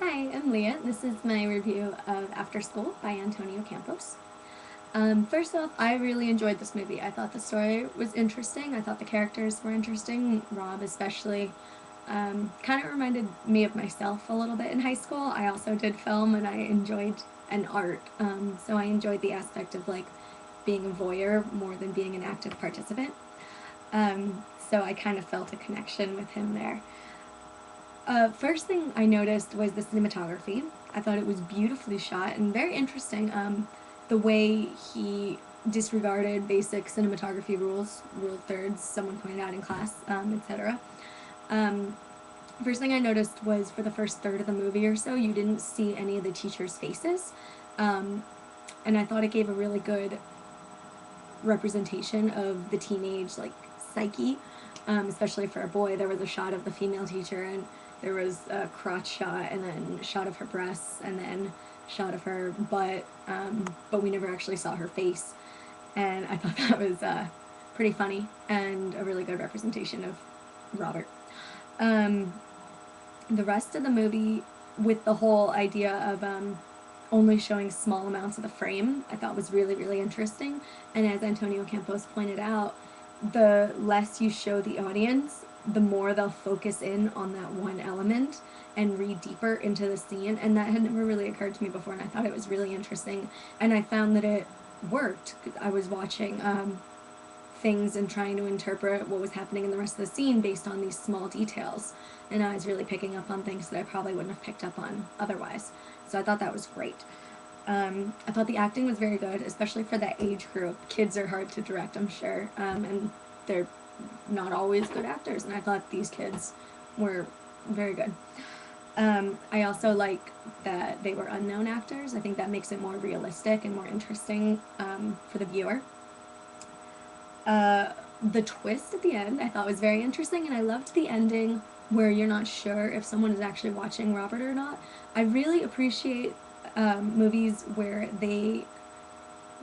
Hi, I'm Leah. This is my review of Afterschool by Antonio Campos. First off, I really enjoyed this movie. I thought the story was interesting. I thought the characters were interesting. Rob especially kind of reminded me of myself a little bit in high school. I also did film and I enjoyed an art. So I enjoyed the aspect of like being a voyeur more than being an active participant. So I kind of felt a connection with him there. First thing I noticed was the cinematography. I thought it was beautifully shot and very interesting. The way he disregarded basic cinematography rules, rule thirds, someone pointed out in class, etc. Um, First thing I noticed was for the first third of the movie or so, you didn't see any of the teachers' faces. Um, and I thought it gave a really good representation of the teenage like psyche, especially for a boy. There was a shot of the female teacher, and there was a crotch shot, and then a shot of her breasts, and then a shot of her butt, but we never actually saw her face. And I thought that was pretty funny and a really good representation of Robert. Um, the rest of the movie, with the whole idea of only showing small amounts of the frame, I thought was really, really interesting. And as Antonio Campos pointed out, the less you show the audience, the more they'll focus in on that one element and read deeper into the scene. And that had never really occurred to me before, and I thought it was really interesting. And I found that it worked. I was watching things and trying to interpret what was happening in the rest of the scene based on these small details. And I was really picking up on things that I probably wouldn't have picked up on otherwise. So I thought that was great. I thought the acting was very good, especially for that age group. Kids are hard to direct, I'm sure, and they're not always good actors, and I thought these kids were very good. I also like that they were unknown actors. I think that makes it more realistic and more interesting for the viewer. The twist at the end I thought was very interesting, and I loved the ending where you're not sure if someone is actually watching Robert or not. I really appreciate movies where they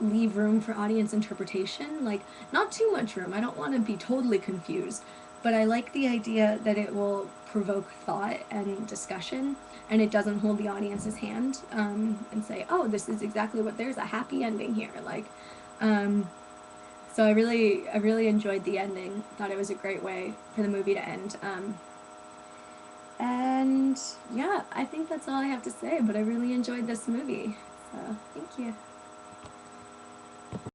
leave room for audience interpretation, like not too much room. I don't want to be totally confused, but I like the idea that it will provoke thought and discussion, and it doesn't hold the audience's hand and say, "Oh, this is exactly what there's a happy ending here." Um, so I really enjoyed the ending. Thought it was a great way for the movie to end. And yeah, I think that's all I have to say. But I really enjoyed this movie. So thank you.